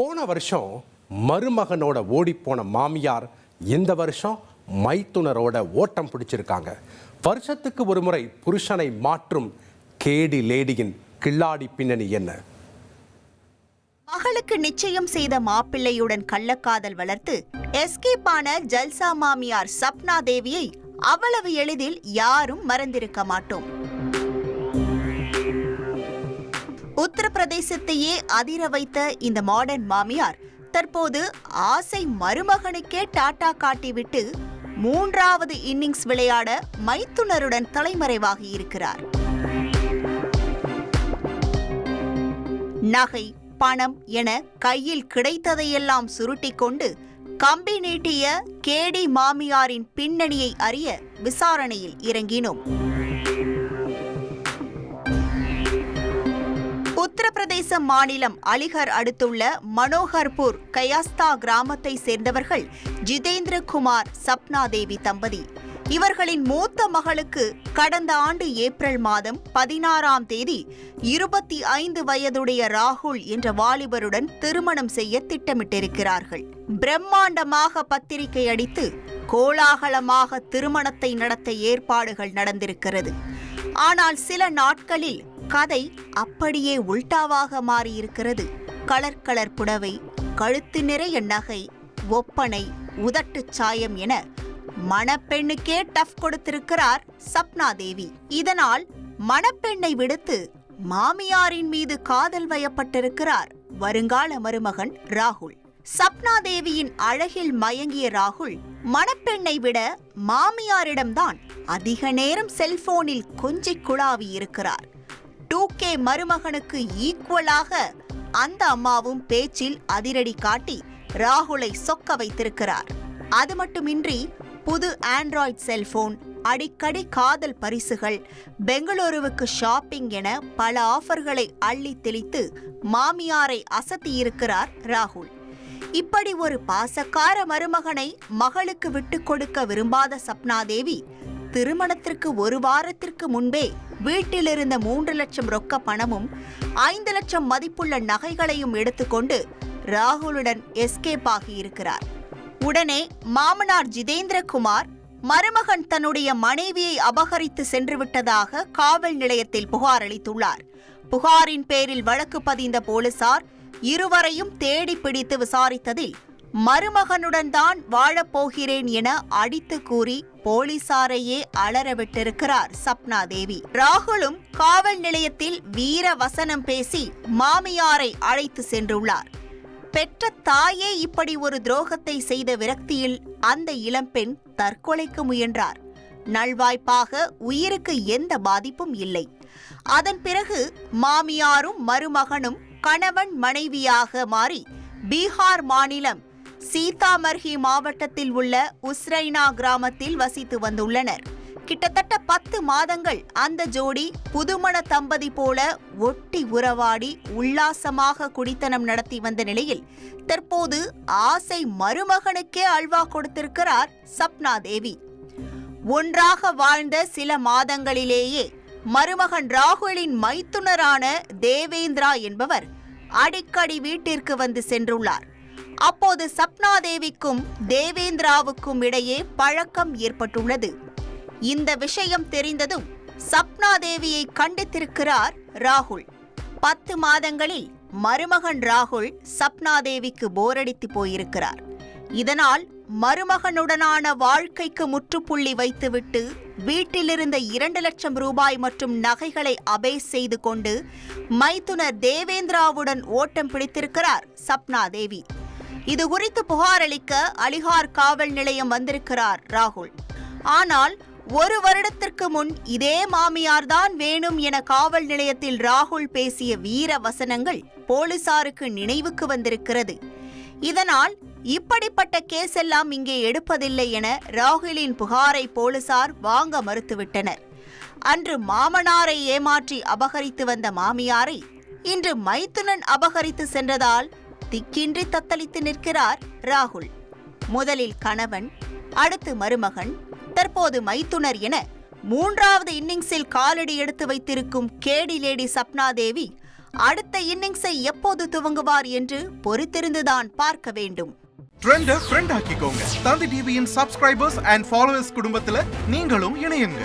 போன வருஷம் மருமகனோட ஓடிப்போன மாமியார் இந்த வருஷம் மைத்துனரோட ஓட்டம் பிடிச்சிருக்காங்க. வருஷத்துக்கு ஒரு முறை புருஷனை மாற்றும் கேடி லேடியின் கில்லாடி பின்னணி என்ன? மகளுக்கு நிச்சயம் செய்த மாப்பிள்ளையுடன் கள்ளக்காதல் வளர்த்து எஸ்கேப்பான ஜல்சா மாமியார் சப்னா தேவியை அவ்வளவு எளிதில் யாரும் மறந்திருக்க மாட்டோம். உத்தரப்பிரதேசத்தையே அதிர வைத்த இந்த மாடர்ன் மாமியார் தற்போது ஆசை மருமகனுக்கே டாடா காட்டிவிட்டு மூன்றாவது இன்னிங்ஸ் விளையாட மைத்துனருடன் தலைமறைவாகி இருக்கிறார். நகை, பணம் என கையில் கிடைத்ததையெல்லாம் சுருட்டிக் கொண்டு கம்பி நீட்டிய கேடி மாமியாரின் பின்னணியை அறிய விசாரணையில் இறங்கினோம். உத்தரப்பிரதேச மாநிலம் அலிகர் அடுத்துள்ள மனோகர்பூர் கயாஸ்தா கிராமத்தை சேர்ந்தவர்கள் ஜிதேந்திர குமார் சப்னா தேவி தம்பதி. இவர்களின் மூத்த மகளுக்கு கடந்த ஆண்டு ஏப்ரல் மாதம் 16ஆம் தேதி 25 வயதுடைய ராகுல் என்ற வாலிபருடன் திருமணம் செய்ய திட்டமிட்டிருக்கிறார்கள். பிரம்மாண்டமாக பத்திரிகை அடித்து கோலாகலமாக திருமணத்தை நடத்த ஏற்பாடுகள் நடந்திருக்கிறது. ஆனால் சில நாட்களில் கதை அப்படியே உல்டாவாக மாறியிருக்கிறது. கலர் கலர் புடவை, கழுத்து நிறைய நகை, ஒப்பனை, உதட்டுச் சாயம் என மணப்பெண்ணுக்கே டஃப் கொடுத்திருக்கிறார் சப்னா தேவி. இதனால் மணப்பெண்ணை விடுத்து மாமியாரின் மீது காதல் வயப்பட்டிருக்கிறார் வருங்கால மருமகன் ராகுல். சப்னா தேவியின் அழகில் மயங்கிய ராகுல் மணப்பெண்ணை விட மாமியாரிடம்தான் அதிக நேரம் செல்போனில் கொஞ்சிக் குழாவி இருக்கிறார். 2K மருமகனுக்கு ஈக்குவலாக அந்த அம்மாவும் பேச்சில் அதிரடி காட்டி ராகுலை சொக்க வைத்திருக்கிறார். அது மட்டுமின்றி புது ஆண்ட்ராய்டு செல்போன், அடிக்கடி காதல் பரிசுகள், பெங்களூருவுக்கு ஷாப்பிங் என பல ஆஃபர்களை அள்ளி தெளித்து மாமியாரை அசத்தியிருக்கிறார் ராகுல். இப்படி ஒரு பாசக்கார மருமகனை மகளுக்கு விட்டுக் கொடுக்க விரும்பாத சப்னா தேவி திருமணத்திற்கு ஒரு வாரத்திற்கு முன்பே வீட்டிலிருந்த 3 லட்சம் ரொக்க பணமும் 5 லட்சம் மதிப்புள்ள நகைகளையும் எடுத்துக்கொண்டு ராகுலுடன் எஸ்கேப் ஆகியிருக்கிறார். உடனே மாமனார் ஜிதேந்திர குமார் மருமகன் தன்னுடைய மனைவியை அபகரித்து சென்று விட்டதாக காவல் நிலையத்தில் புகார் அளித்துள்ளார். புகாரின் பேரில் வழக்கு பதிந்த போலீசார் இருவரையும் தேடி பிடித்து விசாரித்ததில் மருமகனுடன் தான் வாழப்போகிறேன் என அடித்து கூறி போலீசாரையே அலறவிட்டிருக்கிறார் சப்னா தேவி. ராகுலும் காவல் நிலையத்தில் வீர வசனம் பேசி மாமியாரை அழைத்து சென்றுள்ளார். பெற்ற தாயே இப்படி ஒரு துரோகத்தை செய்த விரக்தியில் அந்த இளம்பெண் தற்கொலைக்கு முயன்றார். நல்வாய்ப்பாக உயிருக்கு எந்த பாதிப்பும் இல்லை. அதன் பிறகு மாமியாரும் மருமகனும் கணவன் மனைவியாக மாறி பீகார் மாநிலம் சீதாமர்ஹி மாவட்டத்தில் உள்ள உஸ்ரைனா கிராமத்தில் வசித்து வந்துள்ளனர். கிட்டத்தட்ட 10 மாதங்கள் அந்த ஜோடி புதுமண தம்பதி போல ஒட்டி உறவாடி உல்லாசமாக குடித்தனம் நடத்தி வந்த நிலையில் தற்போது ஆசை மருமகனுக்கே அல்வா கொடுத்திருக்கிறார் சப்னா தேவி. ஒன்றாக வாழ்ந்த சில மாதங்களிலேயே மருமகன் ராகுலின் மைத்துனரான தேவேந்திரா என்பவர் அடிக்கடி வீட்டிற்கு வந்து சென்றுள்ளார். அப்போது சப்னா தேவிக்கும் தேவேந்திராவுக்கும் இடையே பழக்கம் ஏற்பட்டுள்ளது. இந்த விஷயம் தெரிந்ததும் சப்னா தேவியை கண்டித்திருக்கிறார் ராகுல். 10 மாதங்களில் மருமகன் ராகுல் சப்னா தேவிக்கு போரடித்து போயிருக்கிறார். இதனால் மருமகனுடனான வாழ்க்கைக்கு முற்றுப்புள்ளி வைத்துவிட்டு வீட்டிலிருந்த 2 லட்சம் ரூபாய் மற்றும் நகைகளை அபேஸ் செய்து கொண்டு மைத்துனர் தேவேந்திராவுடன் ஓட்டம் பிடித்திருக்கிறார் சப்னா தேவி. இது குறித்து புகார் அளிக்க அலிகார் காவல் நிலையம் வந்திருக்கிறார் ராகுல். ஆனால் 1 வருடத்திற்கு முன் இதே மாமியார்தான் வேணும் என காவல் நிலையத்தில் ராகுல் பேசிய வீர வசனங்கள் போலீசாருக்கு நினைவுக்கு வந்திருக்கிறது. இதனால் இப்படிப்பட்ட கேஸ் எல்லாம் இங்கே எடுப்பதில்லை என ராகுலின் புகாரை போலீசார் வாங்க மறுத்துவிட்டனர். அன்று மாமனாரை ஏமாற்றி அபகரித்து வந்த மாமியாரை இன்று மைத்துனன் அபகரித்து சென்றதால் திக்கின்றி தத்தளித்து நிற்கிறார் ராகுல். முதலில் கணவன், அடுத்து மருமகன், தற்போது மைத்துனர் என 3வது இன்னிங்ஸில் காலடி எடுத்து வைத்திருக்கும் கேடி லேடி சப்னா தேவி அடுத்த இன்னிங்ஸை எப்போது துவங்குவார் என்று பொறுத்திருந்துதான் பார்க்க வேண்டும். ட்ரெண்ட ஃப்ரெண்ட் ஆக்கிக்கோங்க. தந்தி டிவியின் சப்ஸ்கிரைபர்ஸ் அண்ட் ஃபாலோவர்ஸ் குடும்பத்துல நீங்களும் இணையுங்க.